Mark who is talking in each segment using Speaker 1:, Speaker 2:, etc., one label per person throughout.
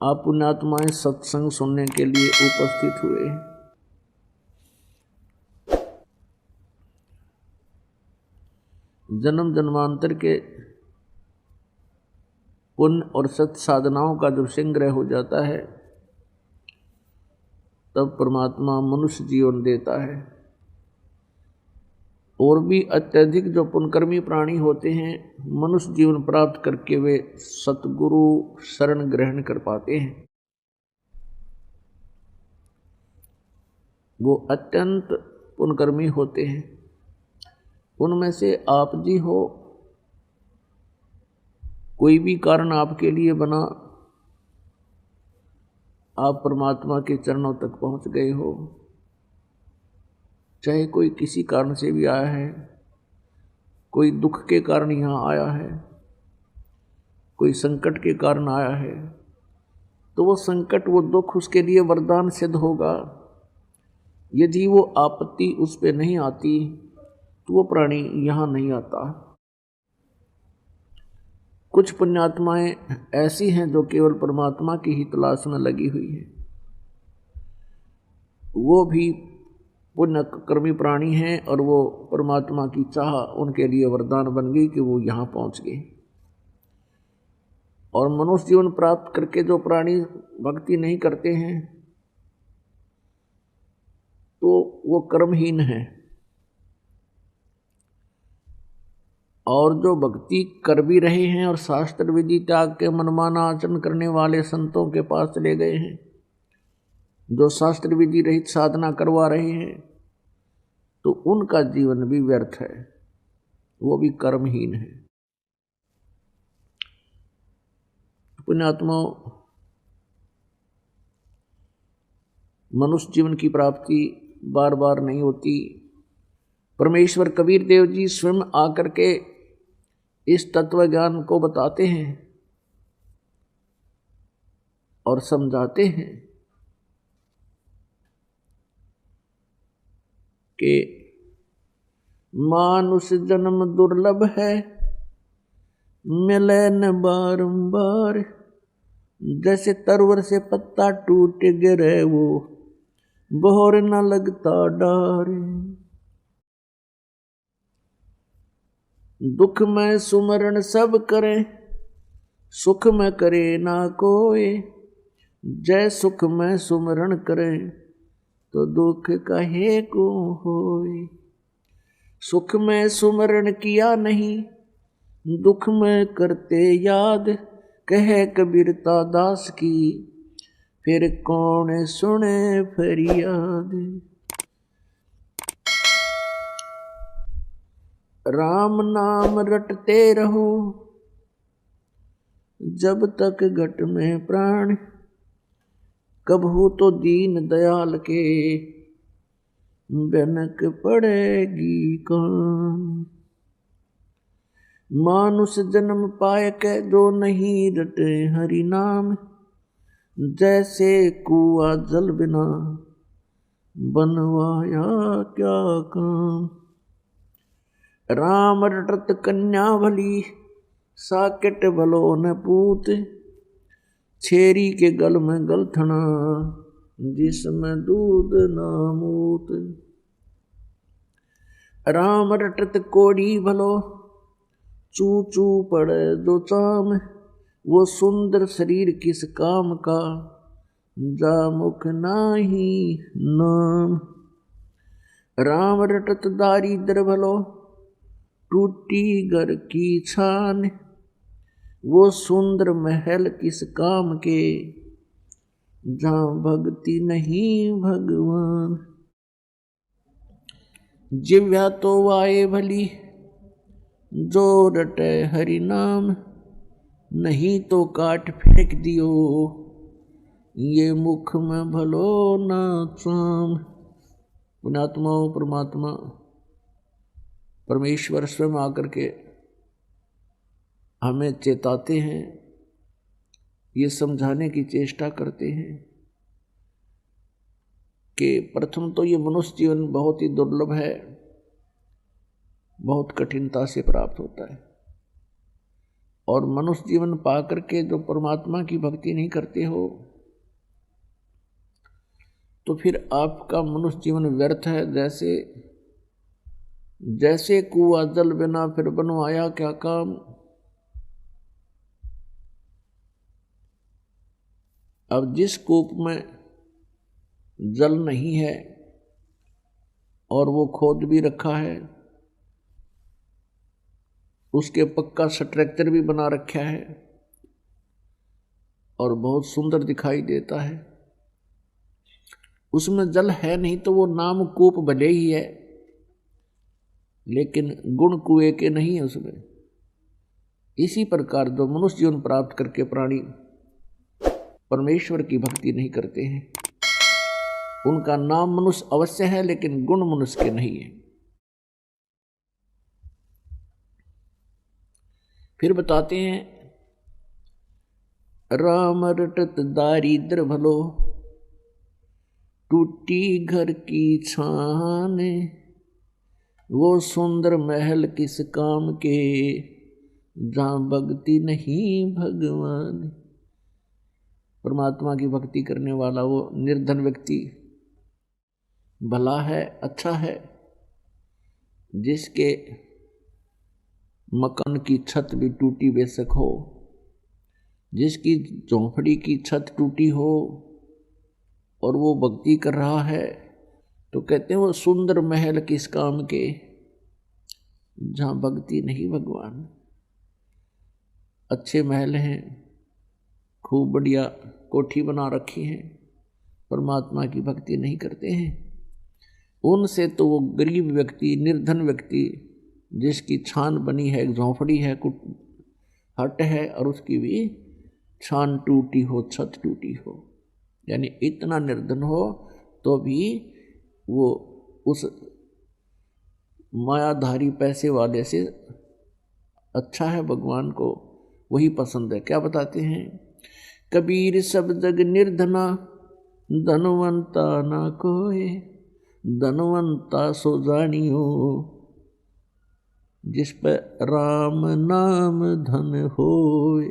Speaker 1: आप पुण्यात्माएं सत्संग सुनने के लिए उपस्थित हुए। जन्म जन्मांतर के पुण्य और सत साधनाओं का जब संग्रह हो जाता है तब परमात्मा मनुष्य जीवन देता है। और भी अत्यधिक जो पुण्यकर्मी प्राणी होते हैं मनुष्य जीवन प्राप्त करके वे सतगुरु शरण ग्रहण कर पाते हैं। वो अत्यंत पुण्यकर्मी होते हैं। उनमें से आप जी हो, कोई भी कारण आपके लिए बना, आप परमात्मा के चरणों तक पहुंच गए हो, चाहे कोई किसी कारण से भी आया है, कोई दुख के कारण यहाँ आया है, कोई संकट के कारण आया है, तो वो संकट वो दुख उसके लिए वरदान सिद्ध होगा। यदि वो आपत्ति उस पे नहीं आती तो वो प्राणी यहाँ नहीं आता। कुछ पुण्यात्माएं ऐसी हैं जो केवल परमात्मा की ही तलाश में लगी हुई है। वो भी पुण्यकर्मी प्राणी हैं और वो परमात्मा की चाह उनके लिए वरदान बन गई कि वो यहाँ पहुँच गए। और मनुष्य जीवन प्राप्त करके जो प्राणी भक्ति नहीं करते हैं तो वो कर्महीन है। और जो भक्ति कर भी रहे हैं और शास्त्र विधि त्याग के मनमाना आचरण करने वाले संतों के पास चले गए हैं, जो शास्त्र विधि रहित साधना करवा रहे हैं, तो उनका जीवन भी व्यर्थ है, वो भी कर्महीन है। पुण्यात्माओं, मनुष्य जीवन की प्राप्ति बार बार नहीं होती। परमेश्वर कबीर देव जी स्वयं आकर के इस तत्व ज्ञान को बताते हैं और समझाते हैं कि मानुष जन्म दुर्लभ है, मिले न बारंबार, जैसे तरवर से पत्ता टूट गिरे वो बोहर न लगता डार। दुख में सुमरण सब करे, सुख में करे ना कोई, जय सुख में सुमरण करे तो दुख कहे को होए। सुख में सुमरण किया नहीं, दुख में करते याद, कहे कबीरता दास की, फिर कौन सुने फरियाद। राम नाम रटते रहो जब तक घट में प्राण, कबहू तो दीन दयाल के बनक पड़ेगी कान। मानुष जन्म पाए के जो नहीं रटे हरि नाम, जैसे कुआ जल बिना बनवाया क्या काम। राम रटत कन्या भली, साकेट भलो न पूत, छेरी के गल में गलथना, जिसमें दूध ना मूत। राम रटत कोड़ी भलो, चू चू पड़े दो चाम, वो सुंदर शरीर किस काम का, जा मुख नाही नाम। राम रटत दारिद्र भलो, टूटी घर की छान, वो सुंदर महल किस काम के, जहाँ भक्ति नहीं भगवान। जिव्या तो वाए भली, जो रटे हरि नाम, नहीं तो काट फेंक दियो, ये मुख में भलो ना चाम। पुण्यात्माओं, परमात्मा परमेश्वर स्वयं आकर के हमें चेताते हैं, ये समझाने की चेष्टा करते हैं कि प्रथम तो ये मनुष्य जीवन बहुत ही दुर्लभ है, बहुत कठिनता से प्राप्त होता है। और मनुष्य जीवन पा करके जो परमात्मा की भक्ति नहीं करते हो तो फिर आपका मनुष्य जीवन व्यर्थ है। जैसे कुआं जल बिना फिर बनवाया क्या काम। अब जिस कूप में जल नहीं है और वो खोद भी रखा है, उसके पक्का स्ट्रक्चर भी बना रखा है और बहुत सुंदर दिखाई देता है, उसमें जल है नहीं तो वो नाम कूप भले ही है लेकिन गुण कुएं के नहीं है उसमें। इसी प्रकार जो मनुष्य जीवन प्राप्त करके प्राणी परमेश्वर की भक्ति नहीं करते हैं, उनका नाम मनुष्य अवश्य है लेकिन गुण मनुष्य के नहीं है। फिर बताते हैं, राम रटत दारिद्र भलो, टूटी घर की छान, वो सुंदर महल किस काम के, जहाँ भक्ति नहीं भगवान। परमात्मा की भक्ति करने वाला वो निर्धन व्यक्ति भला है, अच्छा है, जिसके मकान की छत भी टूटी बेशक हो, जिसकी झोंपड़ी की छत टूटी हो और वो भक्ति कर रहा है, तो कहते हैं वो सुंदर महल किस काम के, जहाँ भक्ति नहीं भगवान। अच्छे महल हैं, खूब बढ़िया कोठी बना रखी है, परमात्मा की भक्ति नहीं करते हैं। उनसे तो वो गरीब व्यक्ति, निर्धन व्यक्ति, जिसकी छान बनी है, एक झोंपड़ी है, हट है और उसकी भी छान टूटी हो, छत टूटी हो, यानी इतना निर्धन हो तो भी वो उस मायाधारी पैसे वाले से अच्छा है, भगवान को वही पसंद है। क्या बताते हैं, कबीर सब जग निर्धना, धनवंता ना कोई, धनवंता सो जानियो, जिस पर राम नाम धन होए।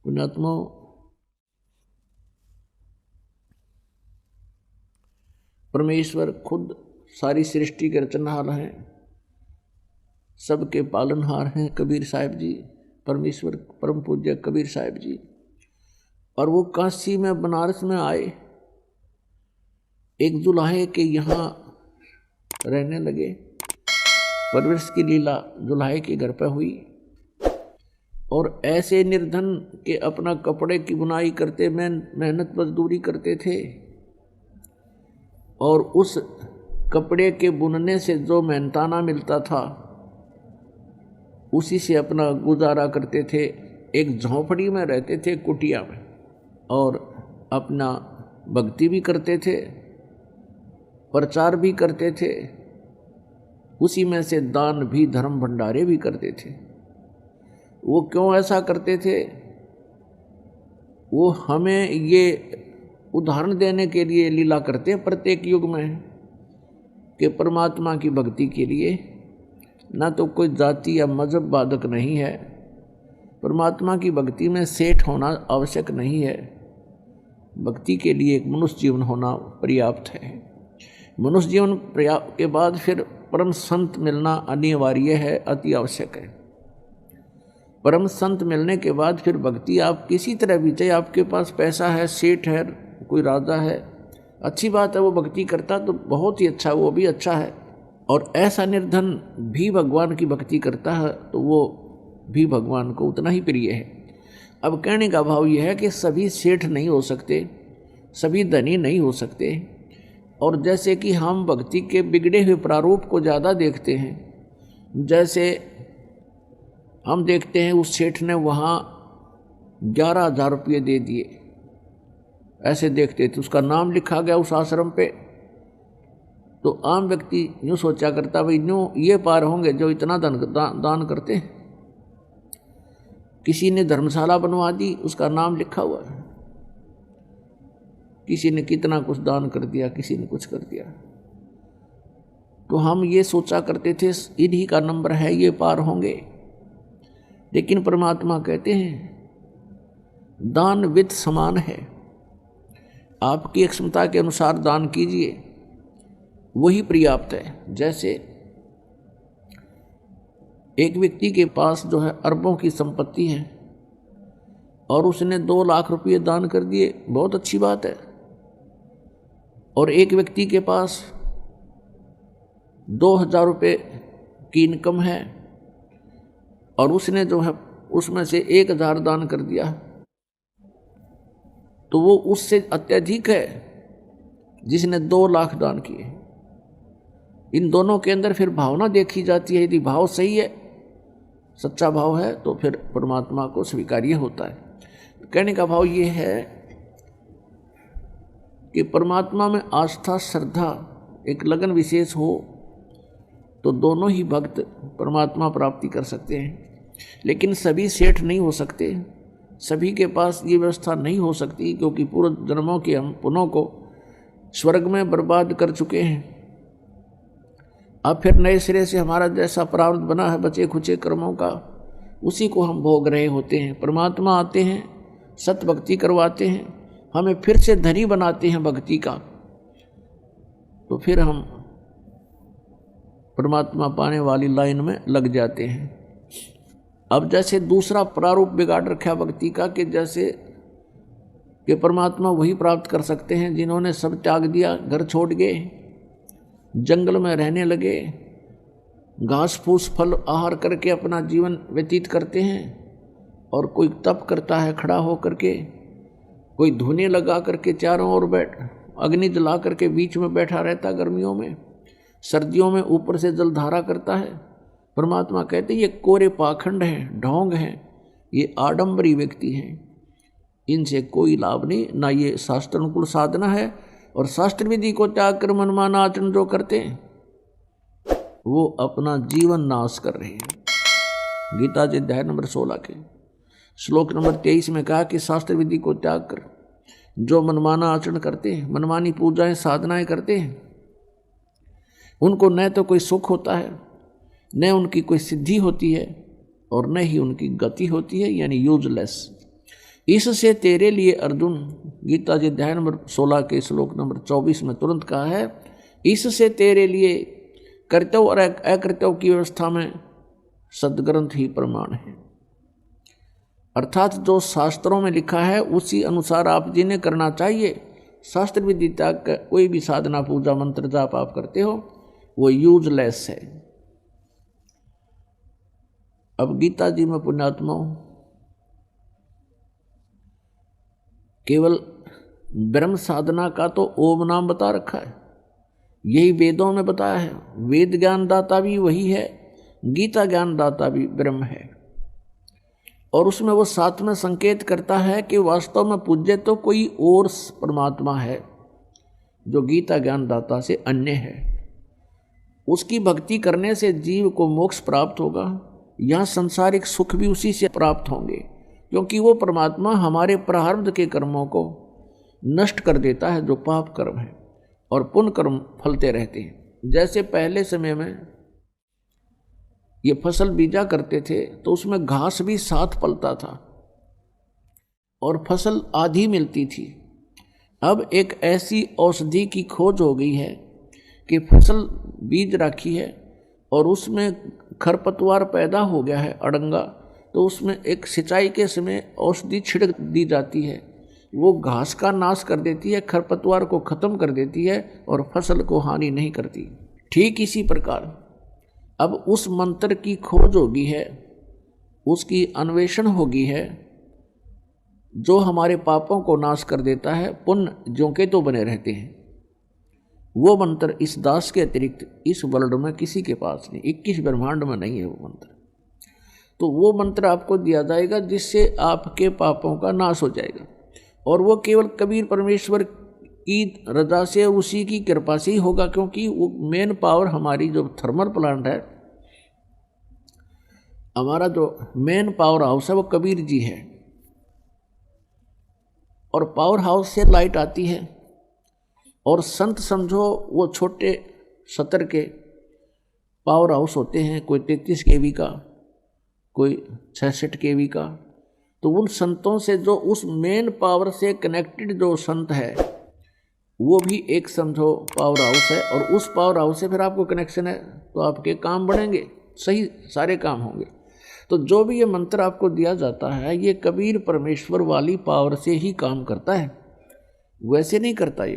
Speaker 1: पुण्यात्मा, परमेश्वर खुद सारी सृष्टि के रचनहार हैं, सबके पालनहार हैं कबीर साहिब जी, परमेश्वर परम पूज्य कबीर साहिब जी। और वो काशी में, बनारस में आए, एक जुलाहे के यहाँ रहने लगे। परवरिश की लीला जुलाहे के घर पर हुई और ऐसे निर्धन के अपना कपड़े की बुनाई करते, मेहनत मजदूरी करते थे और उस कपड़े के बुनने से जो मेहनताना मिलता था उसी से अपना गुजारा करते थे। एक झोंपड़ी में रहते थे, कुटिया में, और अपना भक्ति भी करते थे, प्रचार भी करते थे, उसी में से दान भी, धर्म भंडारे भी करते थे। वो क्यों ऐसा करते थे, वो हमें ये उदाहरण देने के लिए लीला करते हैं प्रत्येक युग में कि परमात्मा की भक्ति के लिए ना तो कोई जाति या मजहब बाधक नहीं है, परमात्मा की भक्ति में सेठ होना आवश्यक नहीं है, भक्ति के लिए एक मनुष्य जीवन होना पर्याप्त है। मनुष्य जीवन के बाद फिर परम संत मिलना अनिवार्य है, अति आवश्यक है। परम संत मिलने के बाद फिर भक्ति आप किसी तरह भी, चाहे आपके पास पैसा है, सेठ है, कोई राजा है, अच्छी बात है, वो भक्ति करता तो बहुत ही अच्छा, वो भी अच्छा है। और ऐसा निर्धन भी भगवान की भक्ति करता है तो वो भी भगवान को उतना ही प्रिय है। अब कहने का भाव यह है कि सभी सेठ नहीं हो सकते, सभी धनी नहीं हो सकते, और जैसे कि हम भक्ति के बिगड़े हुए प्रारूप को ज़्यादा देखते हैं, जैसे हम देखते हैं उस सेठ ने वहाँ 11,000 रुपये दे दिए, ऐसे देखते थे, उसका नाम लिखा गया उस आश्रम पे, तो आम व्यक्ति यूँ सोचा करता, भाई यूँ ये पार होंगे जो इतना दान करते हैं। किसी ने धर्मशाला बनवा दी, उसका नाम लिखा हुआ है, किसी ने कितना कुछ दान कर दिया, किसी ने कुछ कर दिया। तो हम ये सोचा करते थे इन्हीं का नंबर है, ये पार होंगे। लेकिन परमात्मा कहते हैं दान वित्त समान है, आपकी क्षमता के अनुसार दान कीजिए, वही पर्याप्त है। जैसे एक व्यक्ति के पास जो है अरबों की संपत्ति है और उसने 2 लाख रुपये दान कर दिए, बहुत अच्छी बात है। और एक व्यक्ति के पास 2000 रुपये की इनकम है और उसने जो है उसमें से 1000 दान कर दिया, तो वो उससे अत्यधिक है जिसने 2 लाख दान किए। इन दोनों के अंदर फिर भावना देखी जाती है, यदि भाव सही है, सच्चा भाव है, तो फिर परमात्मा को स्वीकार्य होता है। कहने का भाव ये है कि परमात्मा में आस्था, श्रद्धा, एक लगन विशेष हो तो दोनों ही भक्त परमात्मा प्राप्ति कर सकते हैं। लेकिन सभी सेठ नहीं हो सकते, सभी के पास ये व्यवस्था नहीं हो सकती, क्योंकि पूर्व जन्मों के हम पुण्यों को स्वर्ग में बर्बाद कर चुके हैं। अब फिर नए सिरे से हमारा जैसा प्रारब्ध बना है बचे खुचे कर्मों का, उसी को हम भोग रहे होते हैं। परमात्मा आते हैं, सत भक्ति करवाते हैं, हमें फिर से धनी बनाते हैं भक्ति का, तो फिर हम परमात्मा पाने वाली लाइन में लग जाते हैं। अब जैसे दूसरा प्रारूप बिगाड़ रखा भक्ति का कि जैसे कि परमात्मा वही प्राप्त कर सकते हैं जिन्होंने सब त्याग दिया, घर छोड़ गए, जंगल में रहने लगे, घास फूस फल आहार करके अपना जीवन व्यतीत करते हैं। और कोई तप करता है खड़ा हो करके, कोई धुने लगा करके चारों ओर अग्नि जला करके बीच में बैठा रहता गर्मियों में, सर्दियों में ऊपर से जलधारा करता है। परमात्मा कहते ये कोरे पाखंड हैं, ढोंग हैं, ये आडंबरी व्यक्ति हैं, इनसे कोई लाभ नहीं, ना ये शास्त्र अनुकूल साधना है। और शास्त्र विधि को त्याग कर मनमाना आचरण जो करते हैं वो अपना जीवन नाश कर रहे हैं। गीता जी अध्याय नंबर 16 के श्लोक नंबर 23 में कहा कि शास्त्र विधि को त्याग कर जो मनमाना आचरण करते हैं, मनमानी पूजाएं साधनाएं करते हैं, उनको न तो कोई सुख होता है, न उनकी कोई सिद्धि होती है, और न ही उनकी गति होती है, यानी यूजलेस। इससे तेरे लिए अर्जुन, गीता जी अध्याय नंबर 16 के श्लोक नंबर 24 में तुरंत कहा है, इससे तेरे लिए कर्तव्य और अकर्तव्य की व्यवस्था में सदग्रंथ ही प्रमाण है। अर्थात जो शास्त्रों में लिखा है उसी अनुसार आप जिन्हें करना चाहिए। शास्त्र विधि त्याग कर कोई भी साधना पूजा मंत्र जाप आप करते हो वो यूजलेस है। अब गीता जी में पुण्यात्माओं केवल ब्रह्म साधना का तो ओम नाम बता रखा है, यही वेदों में बताया है। वेद ज्ञान दाता भी वही है, गीता ज्ञान दाता भी ब्रह्म है। और उसमें वो साथ में संकेत करता है कि वास्तव में पूज्य तो कोई और परमात्मा है जो गीता ज्ञान दाता से अन्य है। उसकी भक्ति करने से जीव को मोक्ष प्राप्त होगा, यहाँ संसारिक सुख भी उसी से प्राप्त होंगे, क्योंकि वो परमात्मा हमारे प्रारब्ध के कर्मों को नष्ट कर देता है जो पाप कर्म है, और पुण्य कर्म फलते रहते हैं। जैसे पहले समय में ये फसल बीजा करते थे तो उसमें घास भी साथ पलता था और फसल आधी मिलती थी। अब एक ऐसी औषधि की खोज हो गई है कि फसल बीज रखी है और उसमें खरपतवार पैदा हो गया है, अड़ंगा, तो उसमें एक सिंचाई के समय औषधि छिड़क दी जाती है, वो घास का नाश कर देती है, खरपतवार को खत्म कर देती है और फसल को हानि नहीं करती। ठीक इसी प्रकार अब उस मंत्र की खोज होगी है, उसकी अन्वेषण होगी है, जो हमारे पापों को नाश कर देता है, पुण्य ज्यों के तो बने रहते हैं। वो मंत्र इस दास के अतिरिक्त इस वर्ल्ड में किसी के पास नहीं, 21 ब्रह्मांड में नहीं है वो मंत्र। तो वो मंत्र आपको दिया जाएगा जिससे आपके पापों का नाश हो जाएगा, और वो केवल कबीर परमेश्वर की रजा से, उसी की कृपा से ही होगा, क्योंकि वो मेन पावर हमारी जो थर्मल प्लांट है, हमारा जो मेन पावर हाउस है वो कबीर जी है, और पावर हाउस से लाइट आती है। और संत समझो वो छोटे सतर के पावर हाउस होते हैं, कोई 33 kV का, कोई 66 kV का। तो उन संतों से जो उस मेन पावर से कनेक्टेड जो संत है वो भी एक समझो पावर हाउस है, और उस पावर हाउस से फिर आपको कनेक्शन है तो आपके काम बढ़ेंगे, सही सारे काम होंगे। तो जो भी ये मंत्र आपको दिया जाता है ये कबीर परमेश्वर वाली पावर से ही काम करता है, वैसे नहीं करता ये।